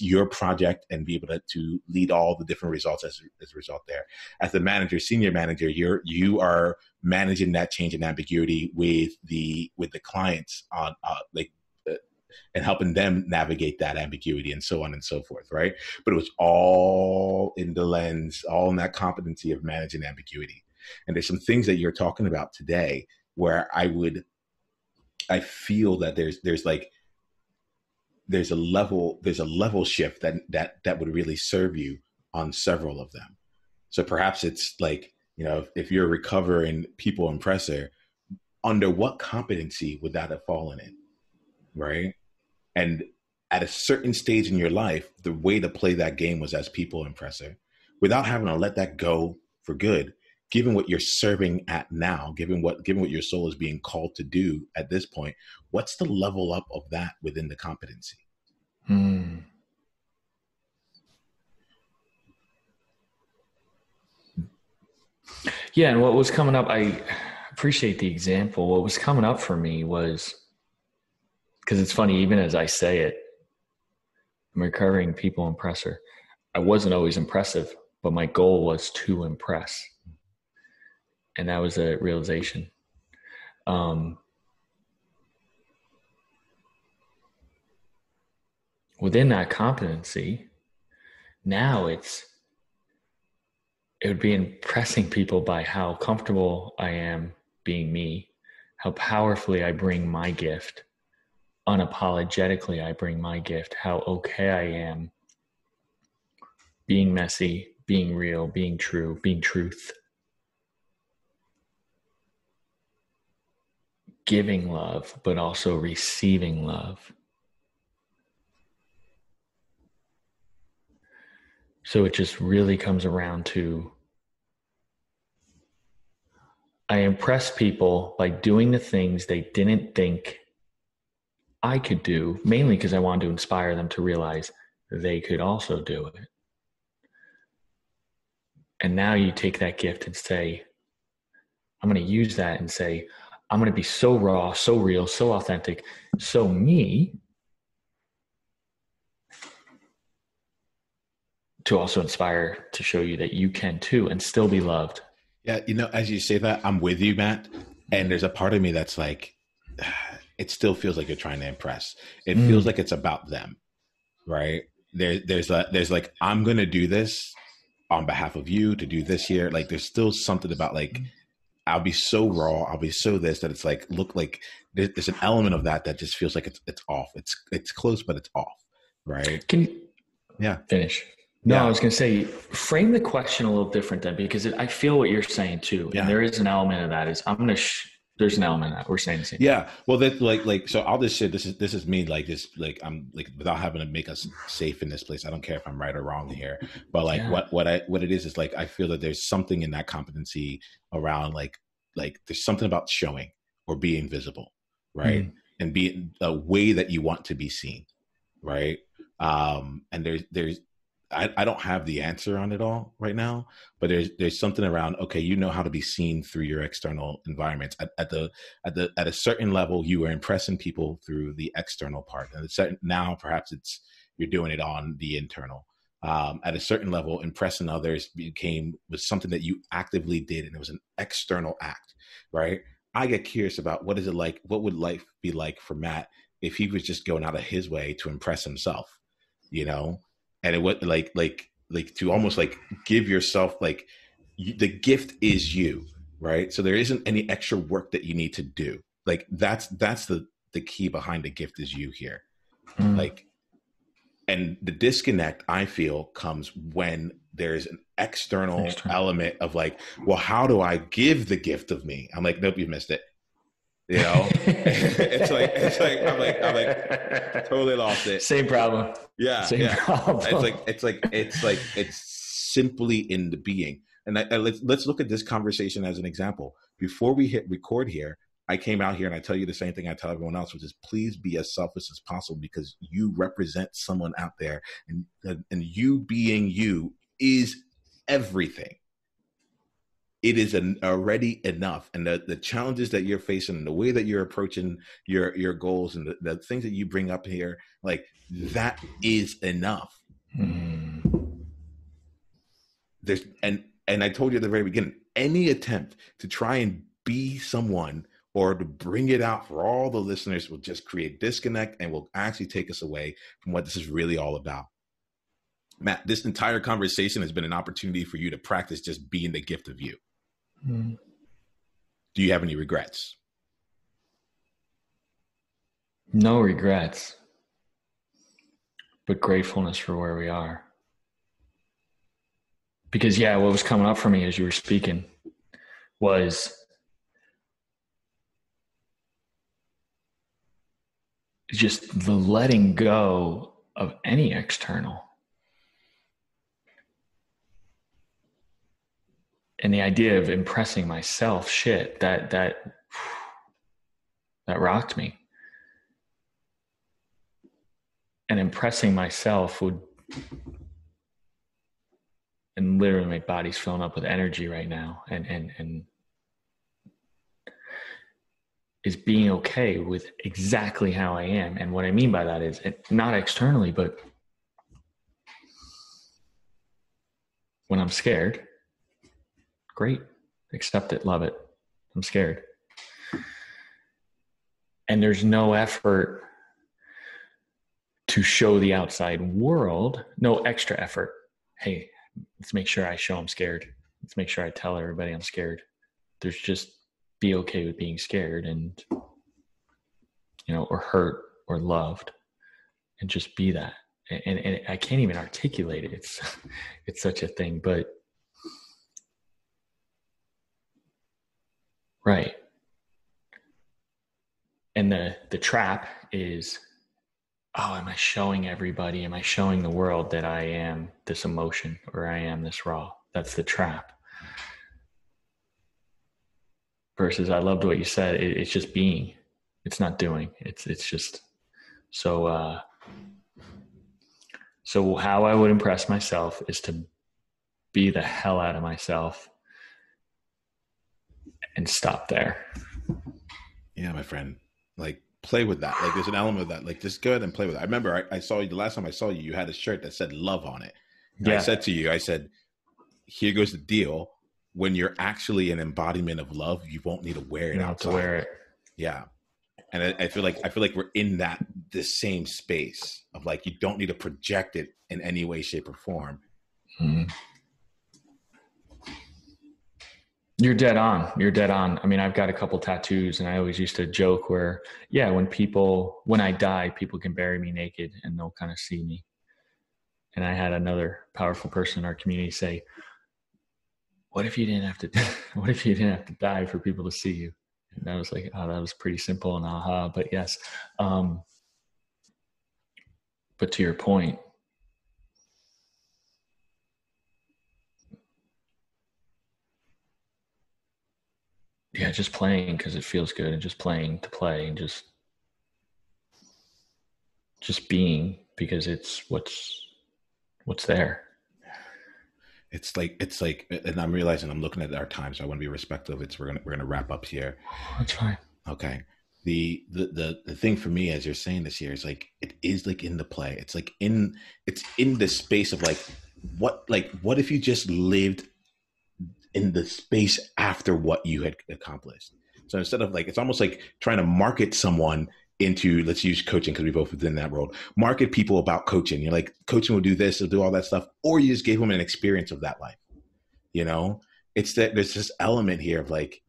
your project, and be able to lead all the different results as a result there. As the manager, senior manager, you are managing that change and ambiguity with the clients on and helping them navigate that ambiguity and so on and so forth, right? But it was all in the lens, all in that competency of managing ambiguity. And there's some things that you're talking about today where I feel that there's a level shift that would really serve you on several of them. So perhaps it's like, if you're a recovering people impressor, under what competency would that have fallen in, right? And at a certain stage in your life, the way to play that game was as people impressor, without having to let that go for good. Given what you're serving at now, given what your soul is being called to do at this point, what's the level up of that within the competency? Yeah, and what was coming up, I appreciate the example. What was coming up for me was, because it's funny, even as I say it, I'm a recurring people impressor. I wasn't always impressive, but my goal was to impress. And that was a realization. Within that competency, now it would be impressing people by how comfortable I am being me, how powerfully I bring my gift, unapologetically I bring my gift, how okay I am being messy, being real, being true, being truth. Giving love, but also receiving love. So it just really comes around to, I impress people by doing the things they didn't think I could do, mainly because I wanted to inspire them to realize they could also do it. And now you take that gift and say, I'm going to use that and say, I'm going to be so raw, so real, so authentic, so me, to also inspire, to show you that you can too and still be loved. Yeah, as you say that, I'm with you, Matt. And there's a part of me that's like, it still feels like you're trying to impress. It feels like it's about them, right? There's like, I'm going to do this on behalf of you, to do this here. Like, there's still something about like, I'll be so raw, I'll be so this, that it's like, look, like there's an element of that just feels like it's off. It's close, but it's off, right? Can you finish? No, yeah. I was going to say, frame the question a little different then, because I feel what you're saying too. Yeah. And there is an element of that is there's an element of that we're saying the same thing. Yeah. Well, that's like, so I'll just say this is me, like this, like I'm like, without having to make us safe in this place. I don't care if I'm right or wrong here, but like what it is like, I feel that there's something in that competency around like there's something about showing or being visible, right? And be a way that you want to be seen, right? And there's I don't have the answer on it all right now, but there's something around, okay, you know how to be seen through your external environments. At a certain level, you are impressing people through the external part, and now perhaps you're doing it on the internal. At a certain level, impressing others was something that you actively did, and it was an external act, right? I get curious about what is it like? What would life be like for Matt if he was just going out of his way to impress himself, And it would like to almost like give yourself like the gift is you, right? So there isn't any extra work that you need to do. Like that's the key behind the gift is you here. Like, and the disconnect I feel comes when there's an external element of like, well, how do I give the gift of me? I'm like, nope, you missed it. It's like I'm like totally lost it. Same problem. Yeah. Same problem. It's simply in the being. And let's look at this conversation as an example. Before we hit record here, I came out here and I tell you the same thing I tell everyone else, which is please be as selfless as possible, because you represent someone out there, and you being you is everything. it is already enough. And the challenges that you're facing and the way that you're approaching your goals and the things that you bring up here, like that is enough. There's, and I told you at the very beginning, any attempt to try and be someone or to bring it out for all the listeners will just create disconnect and will actually take us away from what this is really all about. Matt, this entire conversation has been an opportunity for you to practice just being the gift of you. Do you have any regrets? No regrets, but gratefulness for where we are. Because, yeah, what was coming up for me as you were speaking was just the letting go of any external. And the idea of impressing myself, shit, that rocked me. And impressing myself would, and literally my body's filling up with energy right now, and is being okay with exactly how I am. And what I mean by that is not externally, but when I'm scared, great, accept it, love it. I'm scared. And there's no effort to show the outside world, no extra effort. Hey, let's make sure I show I'm scared. Let's make sure I tell everybody I'm scared. There's just be okay with being scared and, or hurt or loved, and just be that. And I can't even articulate it. It's such a thing, but right. And the trap is, am I showing everybody, am I showing the world that I am this emotion or I am this raw? That's the trap. Versus, I loved what you said. It's just being. It's not doing. It's just so. So how I would impress myself is to be the hell out of myself and stop there. Yeah, my friend. Like, play with that. Like, there's an element of that. Like, just go ahead and play with it. I remember I saw you the last time I saw you. You had a shirt that said "love" on it. And I said to you, I said, "Here goes the deal. When you're actually an embodiment of love, you won't need to wear it outside." To wear it. Yeah. And I feel like we're in this same space of like, you don't need to project it in any way, shape, or form. Mm-hmm. You're dead on. You're dead on. I mean, I've got a couple tattoos, and I always used to joke where, when I die, people can bury me naked and they'll kind of see me. And I had another powerful person in our community say, what if you didn't have to die for people to see you? And I was like, that was pretty simple and aha, but yes. But to your point, yeah, just playing because it feels good, and just playing to play, and just being because it's what's there. It's like, and I'm realizing I'm looking at our time, so I want to be respectful of it. So we're gonna wrap up here. That's fine. Okay. The thing for me as you're saying this here is like, it is like in the play. It's like it's in the space of like what if you just lived in the space after what you had accomplished. So instead of like, it's almost like trying to market someone into, let's use coaching because we both within that world, market people about coaching. You're like, coaching will do this, it'll do all that stuff, or you just gave them an experience of that life. It's that there's this element here of like,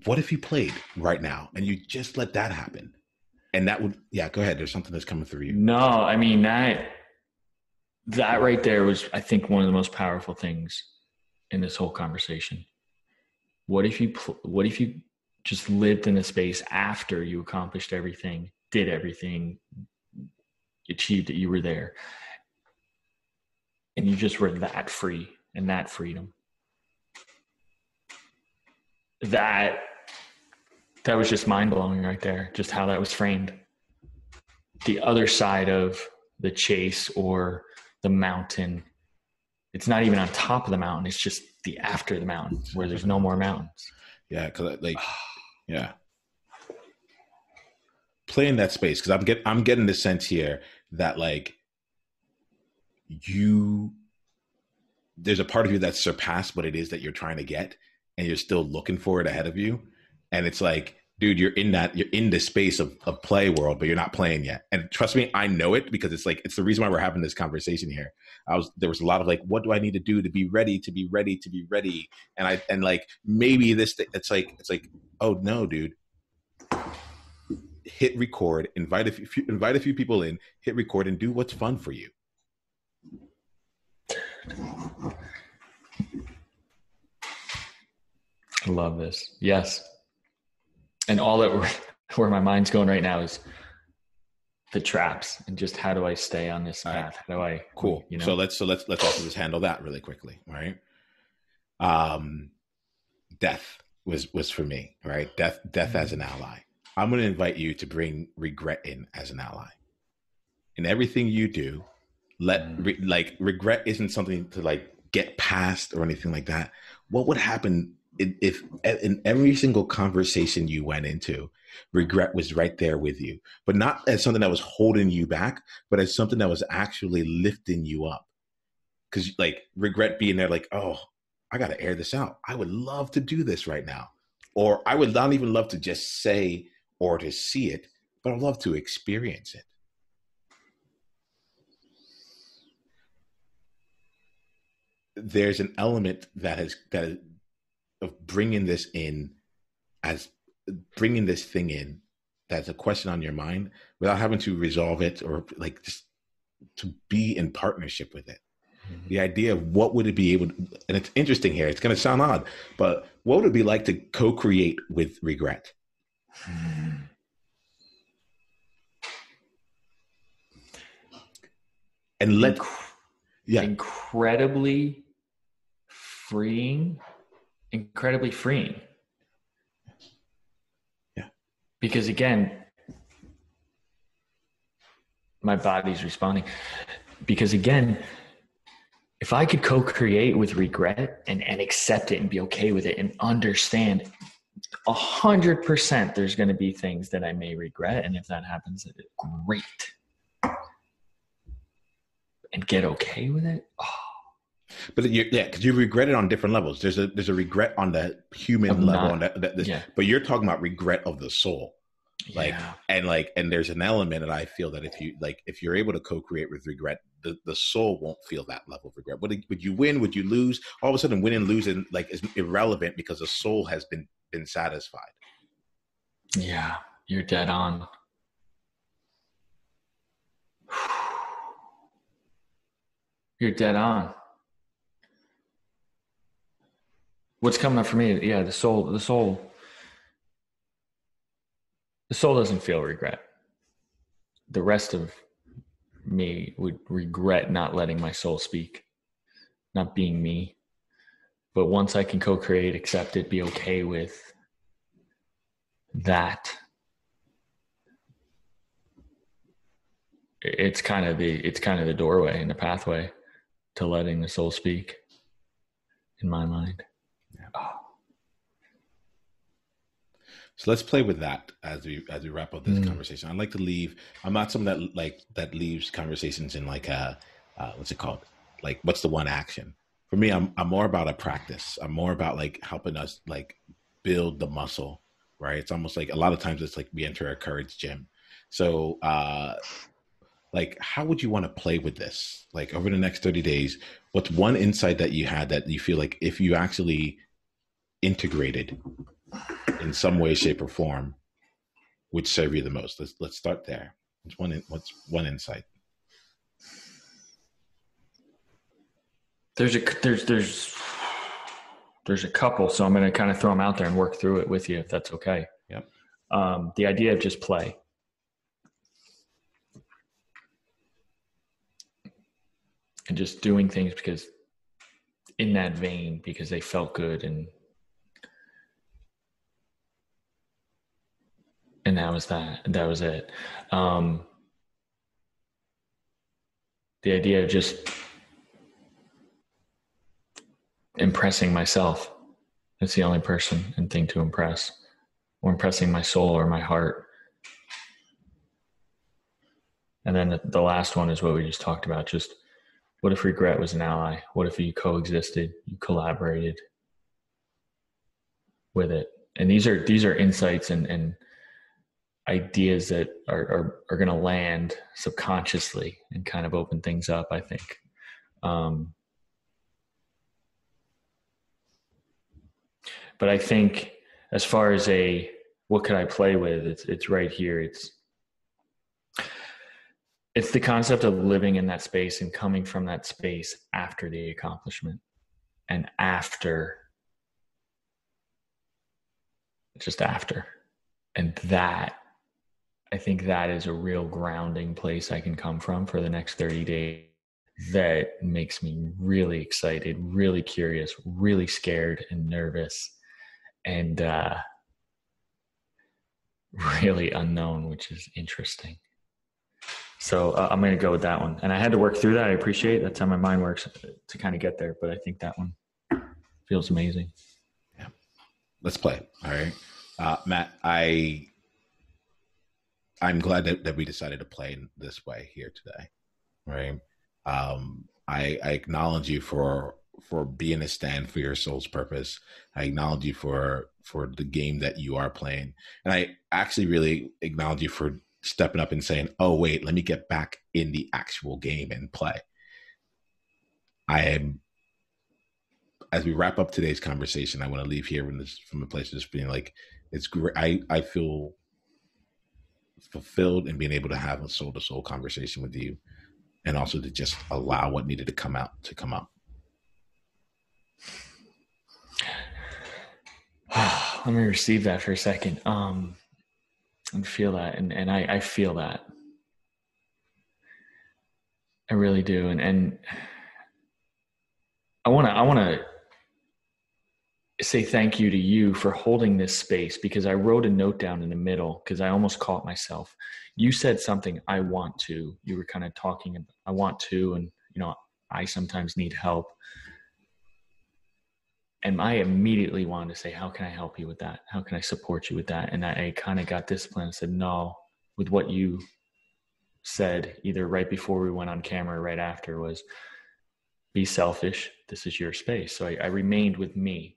what if you played right now and you just let that happen? And that would, go ahead. There's something that's coming through you. No, I mean, that right there was, I think, one of the most powerful things in this whole conversation. What if you just lived in a space after you accomplished everything, did everything, achieved it, you were there, and you just were that free and that freedom? That was just mind-blowing right there, just how that was framed. The other side of the chase or the mountain It's not even on top of the mountain. It's just the after the mountain where there's no more mountains. Yeah. Cause like, yeah. Play in that space. Cause I'm getting the sense here that like there's a part of you that's surpassed what it is that you're trying to get, and you're still looking for it ahead of you. And it's like, dude, you're in the space of play world, but you're not playing yet. And trust me, I know it, because it's like, it's the reason why we're having this conversation here. There was a lot of like, what do I need to do to be ready? And like, maybe it's like, oh no, dude, hit record, invite a few people in, hit record, and do what's fun for you. I love this. Yes. And all that where my mind's going right now is the traps, and just how do I stay on this path? How do I? Cool. You know? So let's also just handle that really quickly. Right. Death was for me, right? Death as an ally. I'm going to invite you to bring regret in as an ally. In everything you do, regret isn't something to like get past or anything like that. What would happen if in every single conversation you went into, regret was right there with you, but not as something that was holding you back, but as something that was actually lifting you up? Because like regret being there, like, oh, I got to air this out. I would love to do this right now. Or I would not even love to just say or to see it, but I'd love to experience it. There's an element that is of bringing this thing in that's a question on your mind without having to resolve it, or like just to be in partnership with it. Mm-hmm. The idea of what would it be able to, and it's interesting here, it's going to sound odd, but what would it be like to co-create with regret? And incredibly freeing. Yeah. Because again, my body's responding. Because again, if I could co-create with regret and accept it and be okay with it and understand 100% there's going to be things that I may regret. And if that happens, great. And get okay with it. Oh. But because you regret it on different levels. There's a regret on the human level, but you're talking about regret of the soul, and there's an element that I feel that if you're able to co-create with regret, the soul won't feel that level of regret. Would you win? Would you lose? All of a sudden, win and lose is irrelevant because the soul has been satisfied. Yeah, you're dead on. You're dead on. What's coming up for me? Yeah, the soul doesn't feel regret. The rest of me would regret not letting my soul speak, not being me. But once I can co-create, accept it, be okay with that, it's kind of the doorway and the pathway to letting the soul speak, in my mind. Yeah. Oh. So let's play with that as we wrap up this conversation. I'd like to leave. I'm not someone that leaves conversations in like what's it called? Like, what's the one action? For me, I'm more about a practice. I'm more about like helping us like build the muscle, right? It's almost like a lot of times it's like we enter a courage gym. So like, how would you want to play with this? Like over the next 30 days, what's one insight that you had that you feel like if you actually integrated in some way, shape, or form would serve you the most? Let's start there. What's one insight? There's a couple, so I'm going to kind of throw them out there and work through it with you, if that's okay. Yep. The idea of just play. And just doing things because in that vein, because they felt good, and that was that. That was it. The idea of just impressing myself. It's the only person and thing to impress, or impressing my soul or my heart. And then the last one is what we just talked about. Just what if regret was an ally? What if you coexisted, you collaborated with it? And these are insights and ideas that are going to land subconsciously and kind of open things up, I think. But I think as far as what could I play with, it's right here. It's the concept of living in that space and coming from that space after the accomplishment and just after. And that, I think that is a real grounding place I can come from for the next 30 days. That makes me really excited, really curious, really scared and nervous, and really unknown, which is interesting. So I'm going to go with that one. And I had to work through that. I appreciate that's how my mind works to kind of get there. But I think that one feels amazing. Yeah. Let's play. All right. Matt, I'm glad that we decided to play in this way here today. Right. I acknowledge you for being a stand for your soul's purpose. I acknowledge you for the game that you are playing. And I actually really acknowledge you for stepping up and saying, oh, wait, let me get back in the actual game and play. As we wrap up today's conversation, I want to leave here from a place of just being like, it's great. I feel fulfilled in being able to have a soul-to-soul conversation with you, and also to just allow what needed to come out to come out. Let me receive that for a second. And feel that. And I feel that. I really do. And I want to say thank you to you for holding this space, because I wrote a note down in the middle because I almost caught myself. You said something, I want to. You were kind of talking about, I want to, and I sometimes need help. And I immediately wanted to say, how can I help you with that? How can I support you with that? And I kind of got disciplined and said, no, with what you said, either right before we went on camera or right after, was be selfish. This is your space. So I remained with me,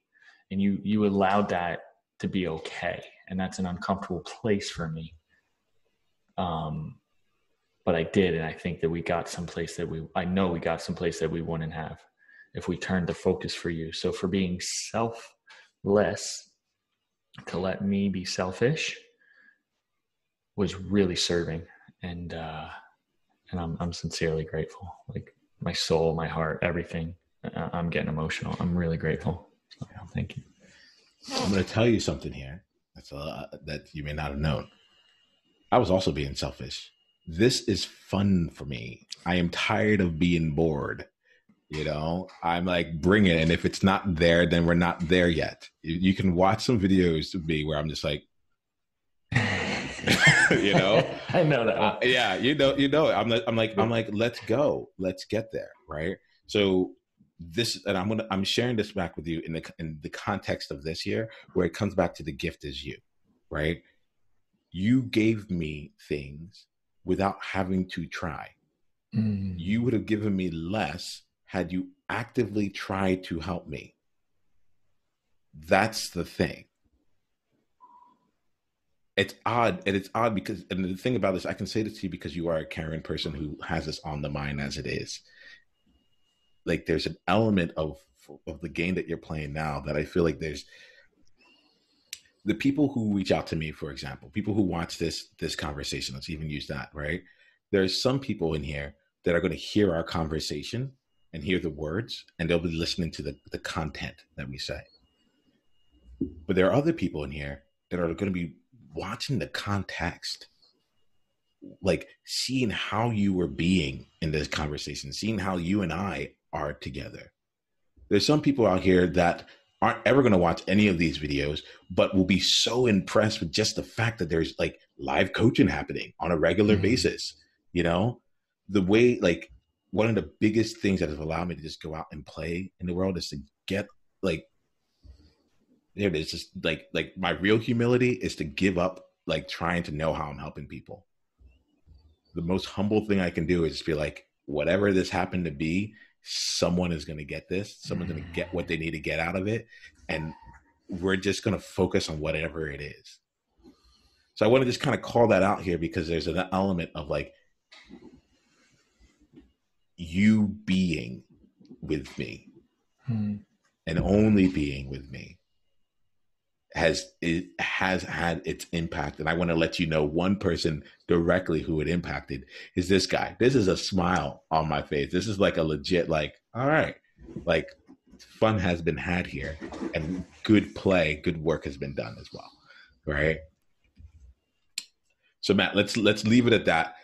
and you allowed that to be okay. And that's an uncomfortable place for me. But I did. And I think that we got someplace that I know we got someplace that we wouldn't have if we turned the focus for you. So for being selfless, to let me be selfish, was really serving. And I'm sincerely grateful. Like my soul, my heart, everything. I'm getting emotional. I'm really grateful. So, thank you. I'm going to tell you something here that you may not have known. I was also being selfish. This is fun for me. I am tired of being bored. I'm like, bring it. And if it's not there, then we're not there yet. You can watch some videos of me where I'm just like, I know that. Yeah. I'm like, let's go. Let's get there. Right. So I'm sharing this back with you in the context of this year, where it comes back to the gift is you, right? You gave me things without having to try. You would have given me less had you actively tried to help me. That's the thing. It's odd. And it's odd because, and the thing about this, I can say this to you because you are a caring person who has this on the mind as it is. Like there's an element of the game that you're playing now that I feel like there's the people who reach out to me, for example, people who watch this conversation, let's even use that, right? There's some people in here that are going to hear our conversation and hear the words, and they'll be listening to the content that we say. But there are other people in here that are going to be watching the context, like seeing how you were being in this conversation, seeing how you and I are together. There's some people out here that aren't ever going to watch any of these videos, but will be so impressed with just the fact that there's like live coaching happening on a regular basis. The way, like, one of the biggest things that has allowed me to just go out and play in the world is to get like, there it is. Just like my real humility is to give up like trying to know how I'm helping people. The most humble thing I can do is just be like, whatever this happened to be, someone is going to get this. Someone's going to get what they need to get out of it. And we're just going to focus on whatever it is. So I want to just kind of call that out here, because there's an element of like you being with me and only being with me has had its impact. And I want to let you know one person directly who it impacted is this guy. This is a smile on my face. This is like a legit, like, all right, like fun has been had here and good play, good work has been done as well. Right. So Matt, let's leave it at that.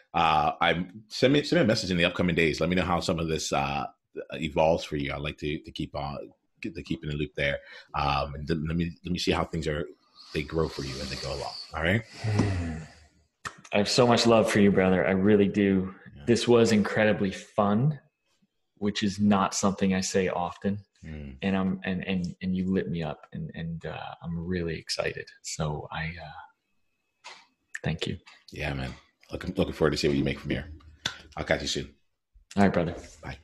Send me a message in the upcoming days. Let me know how some of this evolves for you. I'd like to keep in the loop there. And let me see how they grow for you as they go along. All right. I have so much love for you, brother. I really do. Yeah. This was incredibly fun, which is not something I say often. And you lit me up, and I'm really excited. So thank you. Yeah, man. Looking forward to see what you make from here. I'll catch you soon. All right, brother. Bye.